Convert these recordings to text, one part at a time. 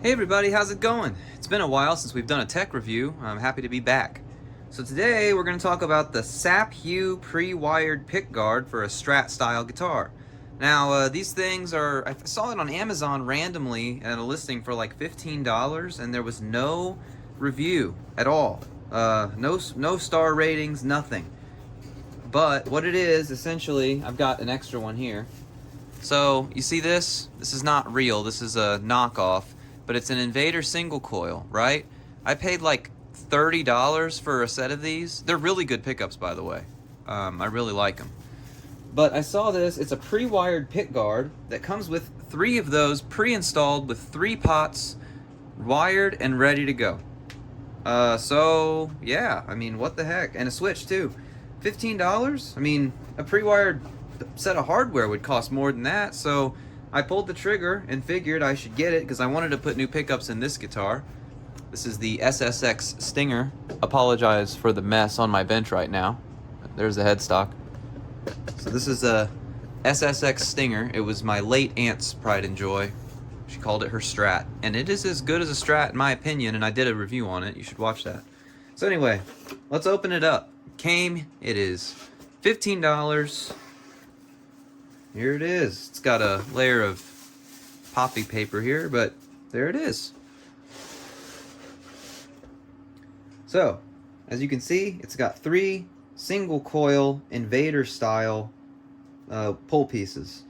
Hey everybody, how's it going? It's been a while since we've done a tech review. I'm happy to be back. So today we're going to talk about the SAPHUE pre-wired pickguard for a Strat style guitar. Now these things are, I saw it on Amazon randomly at a listing for like $15 and there was no review at all. No star ratings, nothing. But what it is, essentially, I've got an extra one here. So, you see this? This is not real, this is a knockoff, but it's an Invader single coil, right? I paid like $30 for a set of these. They're really good pickups, by the way. I really like them. But I saw this, it's a pre-wired pickguard that comes with 3 of those pre-installed with 3 pots, wired and ready to go. So, yeah, I mean, what the heck? And a switch, too. $15? I mean, a pre-wired set of hardware would cost more than that, so I pulled the trigger and figured I should get it because I wanted to put new pickups in this guitar. This is the SSX Stinger. Apologize for the mess on my bench right now. There's the headstock. So this is a SSX Stinger. It was my late aunt's pride and joy. She called it her Strat, and it is as good as a Strat in my opinion, and I did a review on it. You should watch that. So anyway, let's open it up. It is $15. Here it is. It's got a layer of poppy paper here, but there it is. So, as you can see, it's got 3 single coil Invader style pull pieces.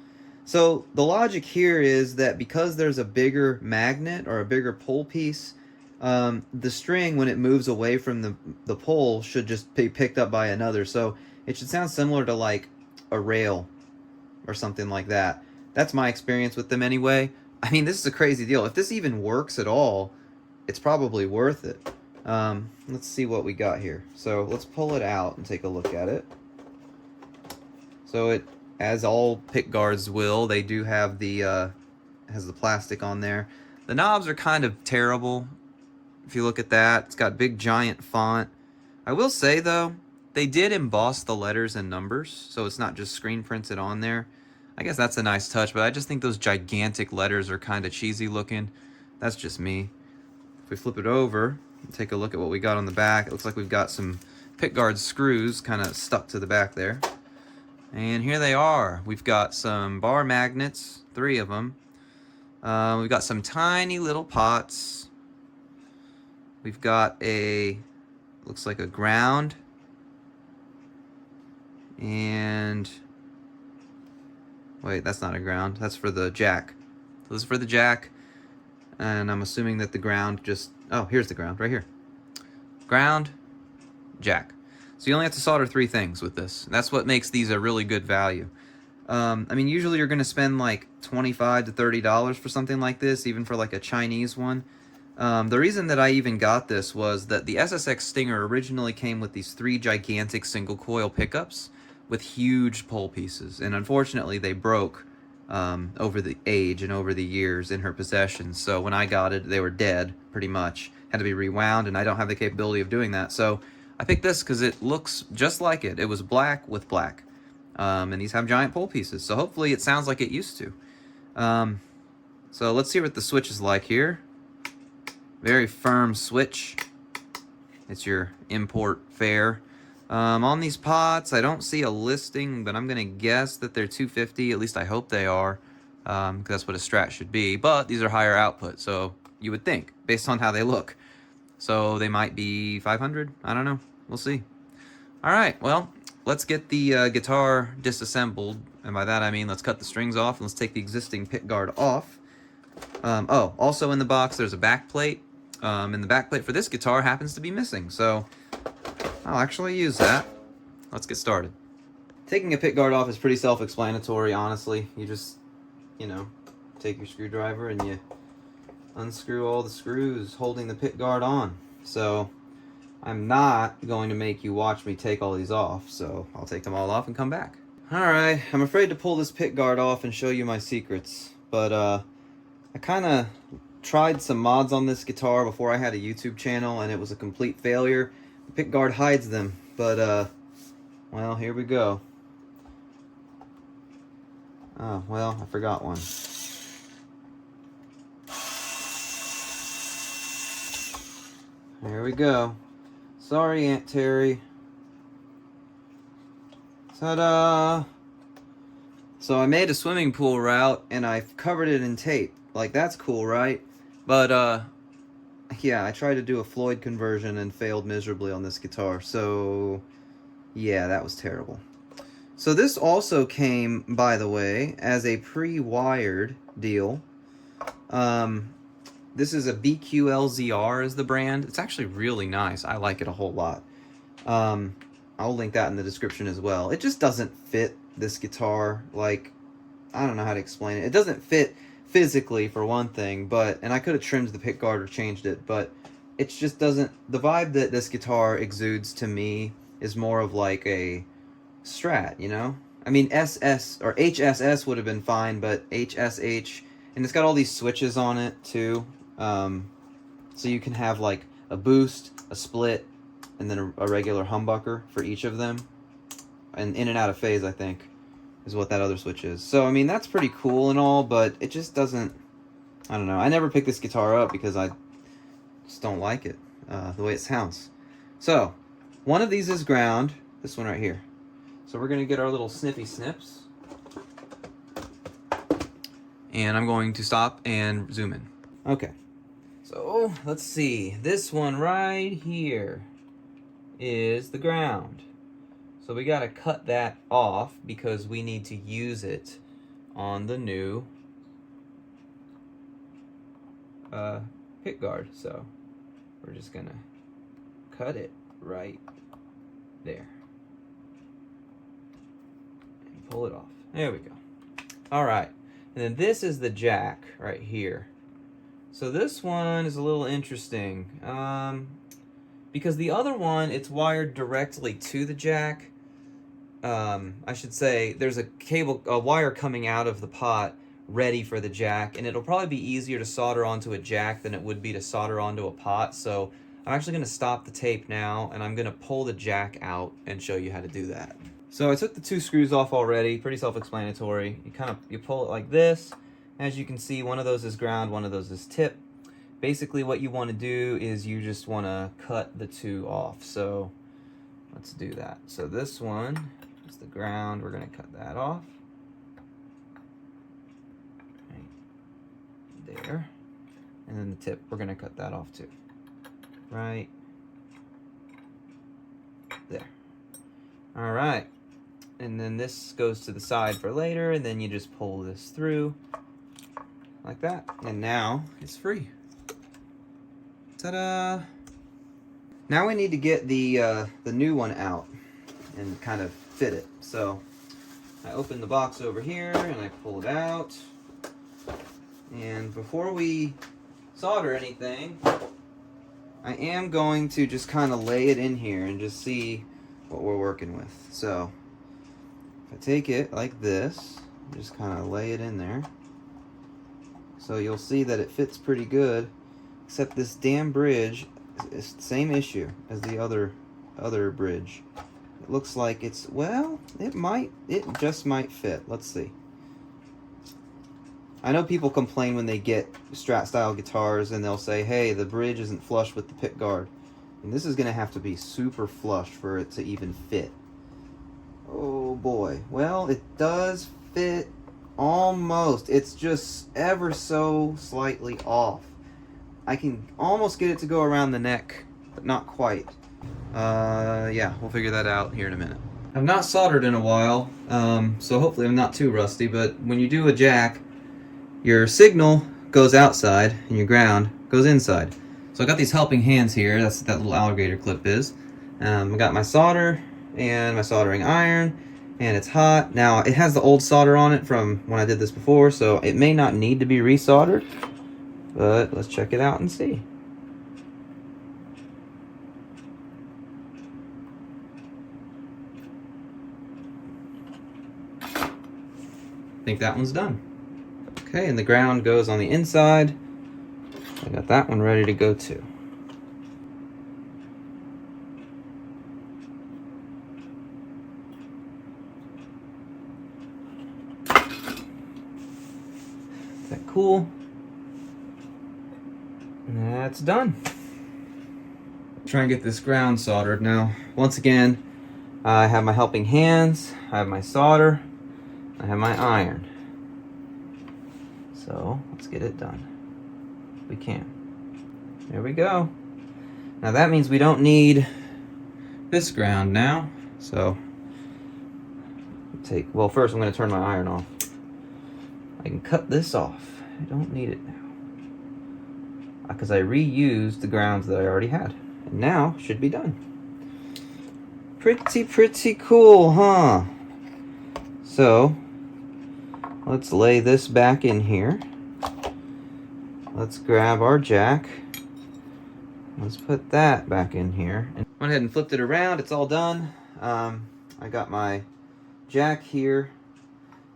So the logic here is that because there's a bigger magnet or a bigger pull piece, the string, when it moves away from the pole, should just be picked up by another. So it should sound similar to like a rail or something like that. That's my experience with them anyway. I mean, this is a crazy deal. If this even works at all, it's probably worth it. Let's see what we got here. So let's pull it out and take a look at it. So it, as all pickguards will, they do have the has the plastic on there. The knobs are kind of terrible. If you look at that, it's got big giant font. I will say though, they did emboss the letters and numbers, so it's not just screen printed on there. I guess that's a nice touch, but I just think those gigantic letters are kind of cheesy looking. That's just me. If we flip it over and take a look at what we got on the back, it looks like we've got some pickguard screws kind of stuck to the back there. And here they are. We've got some bar magnets, 3 of them. We've got some tiny little pots. We've got a, looks like a ground. And, wait, that's not a ground. That's for the jack. So this is for the jack. And I'm assuming that the ground just, oh, here's the ground, right here. Ground, jack. So you only have to solder 3 things with this. That's what makes these a really good value. I mean, usually you're going to spend like $25 to $30 for something like this, even for like a Chinese one. The reason that I even got this was that the SSX Stinger originally came with these 3 gigantic single coil pickups with huge pole pieces, and unfortunately they broke over the age and over the years in her possession. So when I got it, they were dead pretty much, had to be rewound, and I don't have the capability of doing that. So I picked this because it looks just like it. It was black with black, and these have giant pole pieces, so hopefully it sounds like it used to. So let's see what the switch is like here. Very firm switch. It's your import fare. On these pots, I don't see a listing, but I'm going to guess that they're $250. At least I hope they are, because that's what a Strat should be. But these are higher output, so you would think, based on how they look. So they might be $500. I don't know. We'll see. All right, well, let's get the guitar disassembled. And by that I mean let's cut the strings off and let's take the existing pickguard off. Oh, also in the box there's a back plate. And the back plate for this guitar happens to be missing, so I'll actually use that. Let's get started. Taking a pickguard off is pretty self-explanatory, honestly. You just, you know, take your screwdriver and you unscrew all the screws holding the pickguard on. So I'm not going to make you watch me take all these off, so I'll take them all off and come back. Alright, I'm afraid to pull this pickguard off and show you my secrets, but I kind of tried some mods on this guitar before I had a YouTube channel, and it was a complete failure. The pickguard hides them, but well, here we go. Oh, well, I forgot one. There we go. Sorry, Aunt Terry. Ta-da! So I made a swimming pool route and I've covered it in tape. Like, that's cool, right? But, yeah, I tried to do a Floyd conversion and failed miserably on this guitar. So, yeah, that was terrible. So this also came, by the way, as a pre-wired deal. This is a BQLZR is the brand. It's actually really nice. I like it a whole lot. I'll link that in the description as well. It just doesn't fit this guitar. Like, I don't know how to explain it. It doesn't fit physically, for one thing, and I could have trimmed the pickguard or changed it, but it just doesn't, the vibe that this guitar exudes to me is more of like a Strat, you know? I mean, SS or HSS would have been fine, but HSH, and it's got all these switches on it too. So you can have like a boost, a split, and then a regular humbucker for each of them. And in and out of phase, I think, is what that other switch is. So, I mean, that's pretty cool and all, but it just doesn't, I don't know. I never picked this guitar up because I just don't like it, the way it sounds. So, one of these is ground, this one right here. So we're going to get our little snippy snips. And I'm going to stop and zoom in. Okay. So, let's see. This one right here is the ground. So we got to cut that off because we need to use it on the new pickguard. So we're just going to cut it right there. And pull it off. There we go. All right. And then this is the jack right here. So this one is a little interesting. Because the other one, it's wired directly to the jack. I should say there's a wire coming out of the pot ready for the jack, and it'll probably be easier to solder onto a jack than it would be to solder onto a pot. So I'm actually going to stop the tape now, and I'm going to pull the jack out and show you how to do that. So I took the 2 screws off already, pretty self-explanatory. You pull it like this. As you can see, one of those is ground, one of those is tip. Basically what you want to do is you just want to cut the 2 off. So let's do that. So this one is the ground. We're going to cut that off. Right there. And then the tip, we're going to cut that off too. Right there. All right. And then this goes to the side for later, and then you just pull this through like that. And now it's free. Ta-da! Now we need to get the new one out and kind of fit it. So I open the box over here and I pull it out. And before we solder anything, I am going to just kind of lay it in here and just see what we're working with. So if I take it like this, just kind of lay it in there. So you'll see that it fits pretty good, except this damn bridge is the same issue as the other bridge. It looks like it's, well, it just might fit. Let's see. I know people complain when they get Strat style guitars and they'll say, hey, the bridge isn't flush with the pickguard. And this is going to have to be super flush for it to even fit. Oh boy. Well, it does fit almost. It's just ever so slightly off. I can almost get it to go around the neck, but not quite. Yeah, we'll figure that out here in a minute. I've not soldered in a while, so hopefully I'm not too rusty, but when you do a jack, your signal goes outside and your ground goes inside. So I got these helping hands here, that's what that little alligator clip is. I got my solder and my soldering iron, and it's hot. Now, it has the old solder on it from when I did this before, so it may not need to be resoldered, but let's check it out and see. I think that one's done. Okay, and the ground goes on the inside. I got that one ready to go too. Is that cool? And that's done. Try and get this ground soldered. Now, once again, I have my helping hands, I have my solder, I have my iron. So let's get it done. We can. There we go. Now that means we don't need this ground now. So well, first I'm going to turn my iron off. I can cut this off. I don't need it now because I reused the grounds that I already had. And now should be done. Pretty cool, huh? So let's lay this back in here. Let's grab our jack. Let's put that back in here. And went ahead and flipped it around. It's all done. I got my jack here.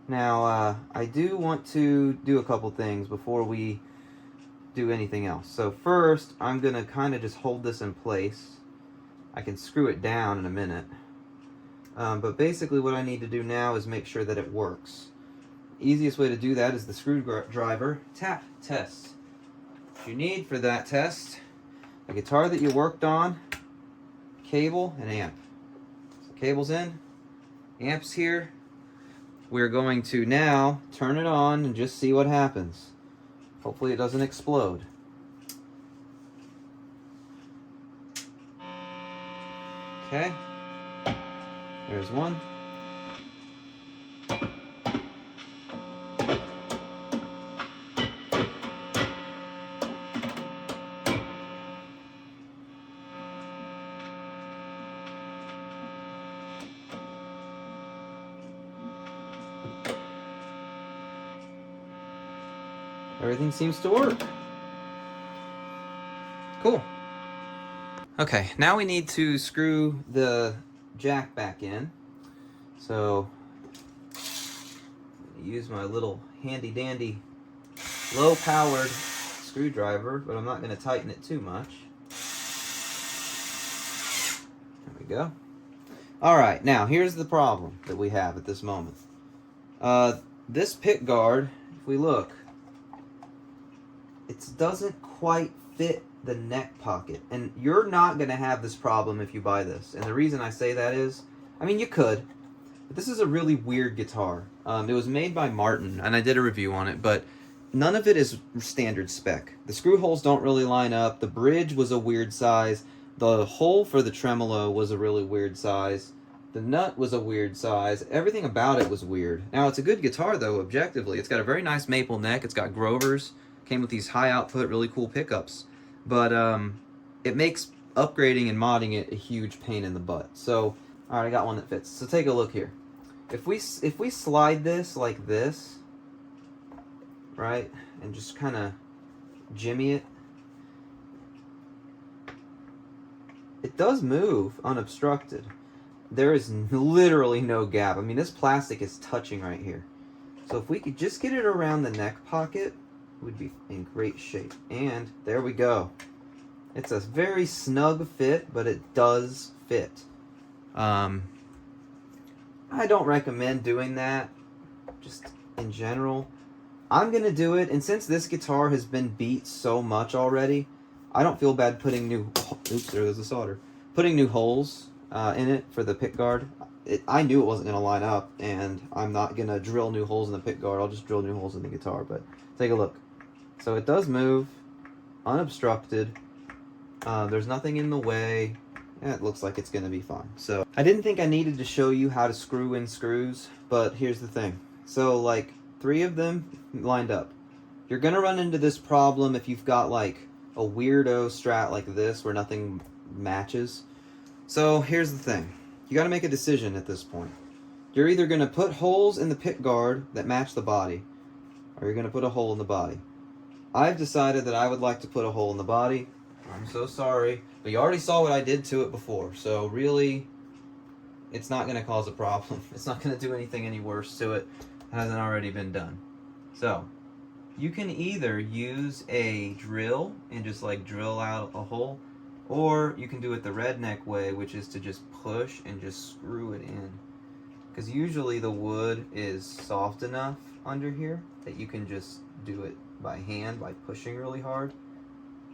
Now, I do want to do a couple things before we do anything else. So first, I'm going to kind of just hold this in place. I can screw it down in a minute. But basically what I need to do now is make sure that it works. Easiest way to do that is the screwdriver tap test. What you need for that test, a guitar that you worked on, cable, and amp. So cable's in, amp's here. We're going to now turn it on and just see what happens. Hopefully it doesn't explode. Okay, there's one. Everything seems to work. Cool. Okay, now we need to screw the jack back in. So, I'm gonna use my little handy dandy low-powered screwdriver, but I'm not going to tighten it too much. There we go. Alright, now here's the problem that we have at this moment. This pickguard, if we look, it doesn't quite fit the neck pocket. And you're not going to have this problem if you buy this. And the reason I say that is, I mean, you could, but this is a really weird guitar. It was made by Martin, and I did a review on it, but none of it is standard spec. The screw holes don't really line up. The bridge was a weird size. The hole for the tremolo was a really weird size. The nut was a weird size. Everything about it was weird. Now, it's a good guitar, though, objectively. It's got a very nice maple neck. It's got Grovers. Came with these high output, really cool pickups. But it makes upgrading and modding it a huge pain in the butt. So, alright, I got one that fits. So take a look here. If we slide this like this, right, and just kind of jimmy it, it does move unobstructed. There is literally no gap. I mean, this plastic is touching right here. So if we could just get it around the neck pocket, we'd be in great shape. And there we go. It's a very snug fit, but it does fit. I don't recommend doing that, just in general. I'm going to do it, and since this guitar has been beat so much already, I don't feel bad putting new... Oops, there goes the solder. Putting new holes in it for the pickguard. I knew it wasn't going to line up, and I'm not going to drill new holes in the pickguard. I'll just drill new holes in the guitar, but take a look. So it does move, unobstructed. There's nothing in the way. It looks like it's going to be fine. So I didn't think I needed to show you how to screw in screws, but here's the thing. So like 3 of them lined up. You're going to run into this problem if you've got like a weirdo Strat like this where nothing matches. So here's the thing. You got to make a decision at this point. You're either going to put holes in the pickguard that match the body, or you're going to put a hole in the body. I've decided that I would like to put a hole in the body. I'm so sorry, but you already saw what I did to it before, so really, it's not going to cause a problem. It's not going to do anything any worse to it. It hasn't already been done. So, you can either use a drill and just like drill out a hole, or you can do it the redneck way, which is to just push and just screw it in. Because usually the wood is soft enough under here that you can just do it by hand by pushing really hard.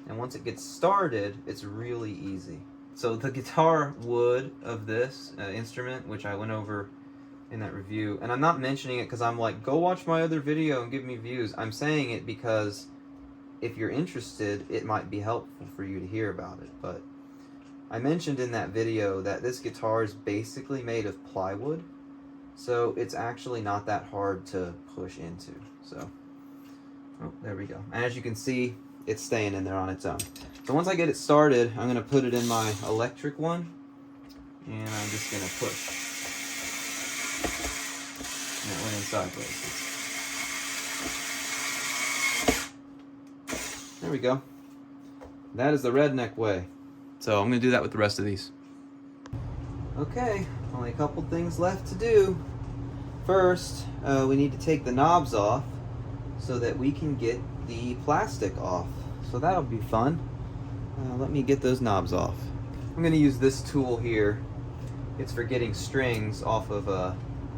And once it gets started, it's really easy. So the guitar wood of this instrument, which I went over in that review, and I'm not mentioning it because I'm like, go watch my other video and give me views. I'm saying it because if you're interested, it might be helpful for you to hear about it. But I mentioned in that video that this guitar is basically made of plywood, so it's actually not that hard to push into. So, oh, there we go. And as you can see, it's staying in there on its own. So once I get it started, I'm going to put it in my electric one, and I'm just going to push. And it went in sideways. There we go. That is the redneck way. So I'm going to do that with the rest of these. Okay, only a couple things left to do. First, we need to take the knobs off so that we can get the plastic off. So that'll be fun. Let me get those knobs off. I'm going to use this tool here. It's for getting strings off of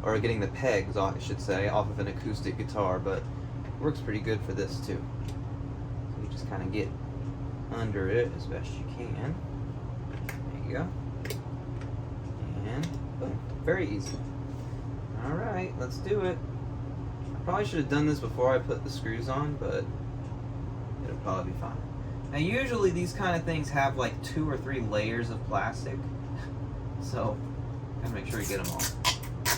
or getting the pegs, I should say, off of an acoustic guitar, but it works pretty good for this too. So you just kind of get under it as best you can. There you go. And boom, very easy. Alright, let's do it. I probably should have done this before I put the screws on, but it'll probably be fine. Now usually these kind of things have like 2 or 3 layers of plastic, so gotta make sure you get them all.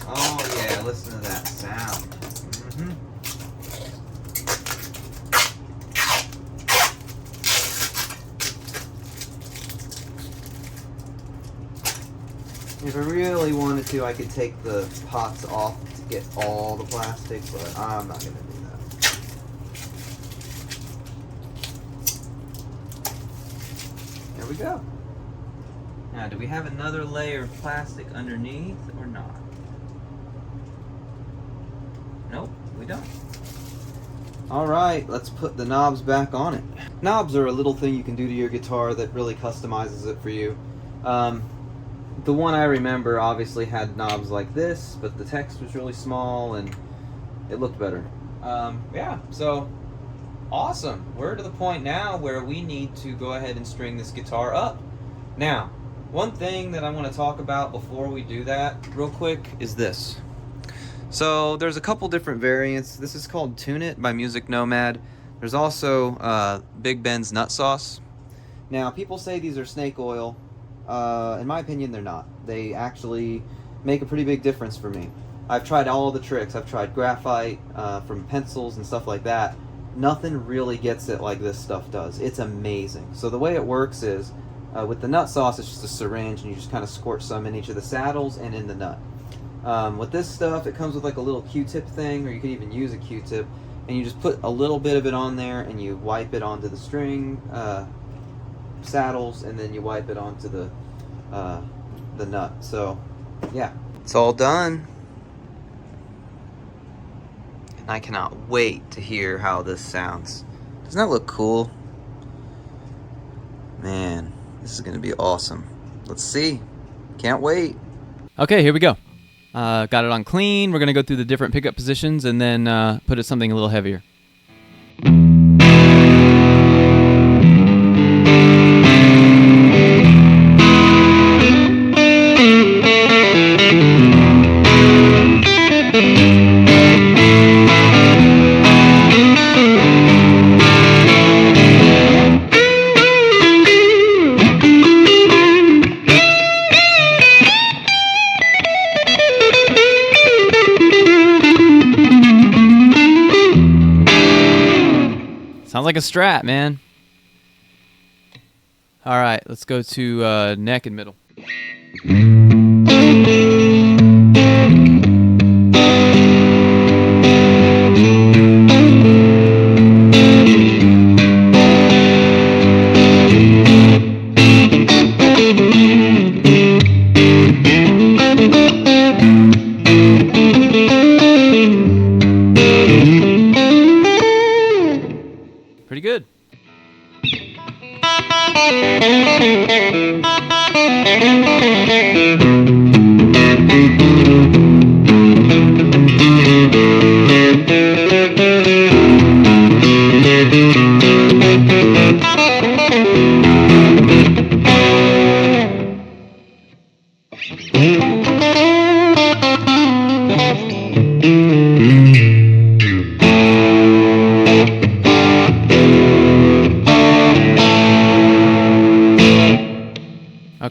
Oh yeah, listen to that sound. If I really wanted to, I could take the pots off to get all the plastic, but I'm not going to do that. There we go. Now, do we have another layer of plastic underneath or not? Nope, we don't. Alright, let's put the knobs back on it. Knobs are a little thing you can do to your guitar that really customizes it for you. The one I remember obviously had knobs like this, but the text was really small and it looked better. Yeah, so awesome. We're to the point now where we need to go ahead and string this guitar up. Now, one thing that I want to talk about before we do that real quick is this. So there's a couple different variants. This is called Tune It by Music Nomad. There's also Big Ben's Nut Sauce. Now, people say these are snake oil. In my opinion, they're not. They actually make a pretty big difference for me. I've tried all the tricks. I've tried graphite from pencils and stuff like that. Nothing really gets it like this stuff does. It's amazing. So the way it works is, with the nut sauce, it's just a syringe, and you just kind of squirt some in each of the saddles and in the nut. With this stuff, it comes with like a little Q-tip thing, or you could even use a Q-tip, and you just put a little bit of it on there, and you wipe it onto the string saddles, and then you wipe it onto the nut. So yeah, it's all done, and I cannot wait to hear how this sounds. Doesn't that look cool? Man, this is gonna be awesome. Let's see. Can't wait. Okay, here we go. Got it on clean. We're gonna go through the different pickup positions and then put it something a little heavier. Sounds like a Strat, man. All right, let's go to neck and middle. Pretty good.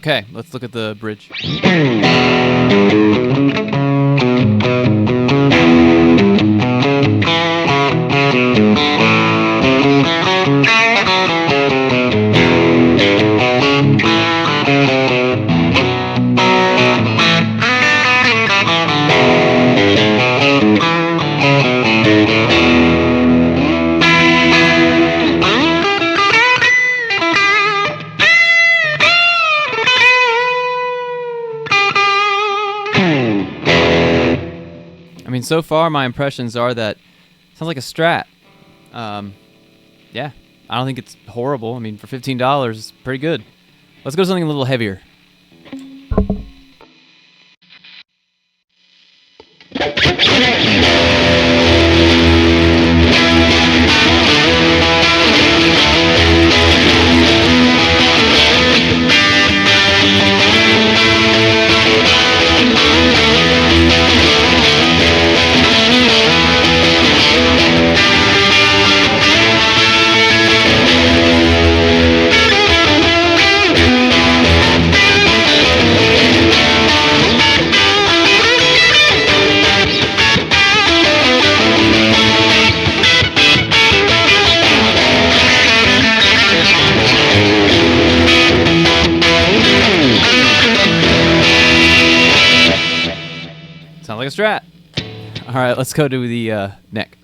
Okay, let's look at the bridge. I mean, so far my impressions are that it sounds like a Strat. Yeah, I don't think it's horrible. I mean, for $15, it's pretty good. Let's go to something a little heavier. Sounds like a Strat. All right, let's go to the neck.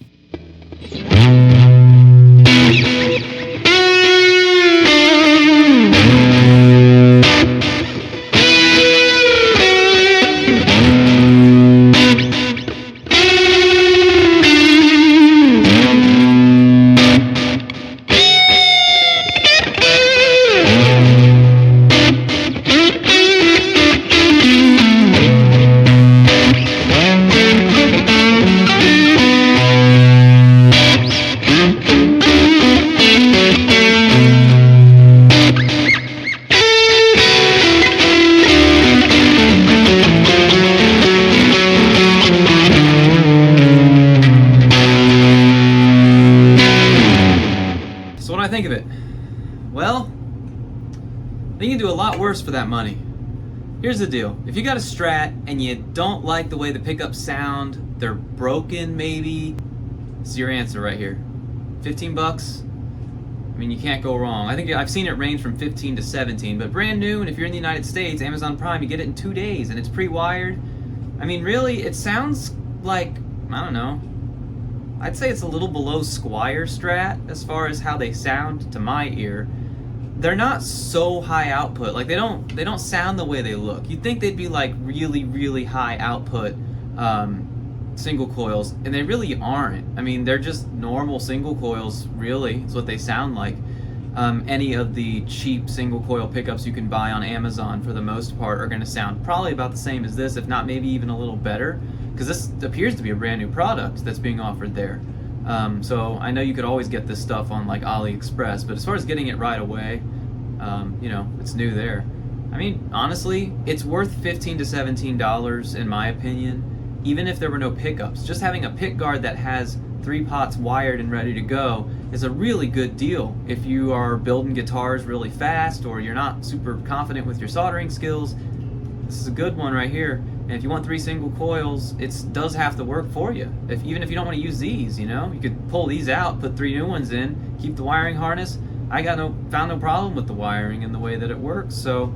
So what do I think of it? Well, I think you can do a lot worse for that money. Here's the deal. If you got a Strat and you don't like the way the pickups sound, they're broken maybe, it's your answer right here. 15 bucks? I mean, you can't go wrong. I think I've seen it range from 15 to 17, but brand new, and if you're in the United States, Amazon Prime, you get it in 2 days, and it's pre-wired. I mean, really, it sounds like, I don't know, I'd say it's a little below Squier Strat as far as how they sound to my ear. They're not so high output. Like they don't sound the way they look. You'd think they'd be like really, really high output single coils, and they really aren't. I mean, they're just normal single coils, really, is what they sound like. Any of the cheap single coil pickups you can buy on Amazon, for the most part, are going to sound probably about the same as this, if not maybe even a little better, because this appears to be a brand new product that's being offered there. So I know you could always get this stuff on like AliExpress, but as far as getting it right away, you know, it's new there. I mean, honestly, it's worth $15 to $17 in my opinion, even if there were no pickups. Just having a Pickguard that has 3 pots wired and ready to go is a really good deal if you are building guitars really fast or you're not super confident with your soldering skills. This is a good one right here. And if you want 3 single coils, it does have to work for you. Even if you don't want to use these, you know, you could pull these out, put 3 new ones in, keep the wiring harness. I found no problem with the wiring and the way that it works. So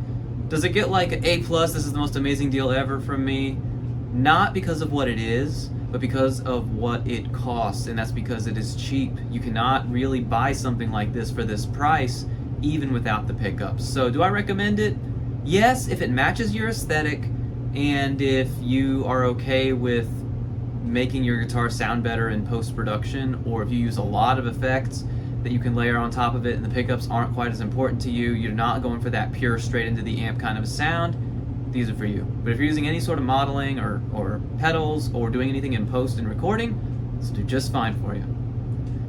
does it get like an A+, this is the most amazing deal ever from me? Not because of what it is, but because of what it costs, and that's because it is cheap. You cannot really buy something like this for this price, even without the pickups. So do I recommend it? Yes, if it matches your aesthetic, and if you are okay with making your guitar sound better in post-production, or if you use a lot of effects that you can layer on top of it and the pickups aren't quite as important to you, you're not going for that pure straight into the amp kind of sound, these are for you. But if you're using any sort of modeling or pedals or doing anything in post and recording, this will do just fine for you.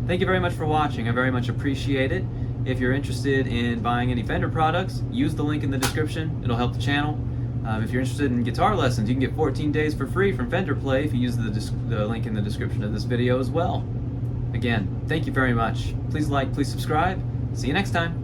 Thank you very much for watching. I very much appreciate it. If you're interested in buying any Fender products, use the link in the description. It'll help the channel. If you're interested in guitar lessons, you can get 14 days for free from Fender Play if you use the link in the description of this video as well. Again, thank you very much. Please like, please subscribe. See you next time.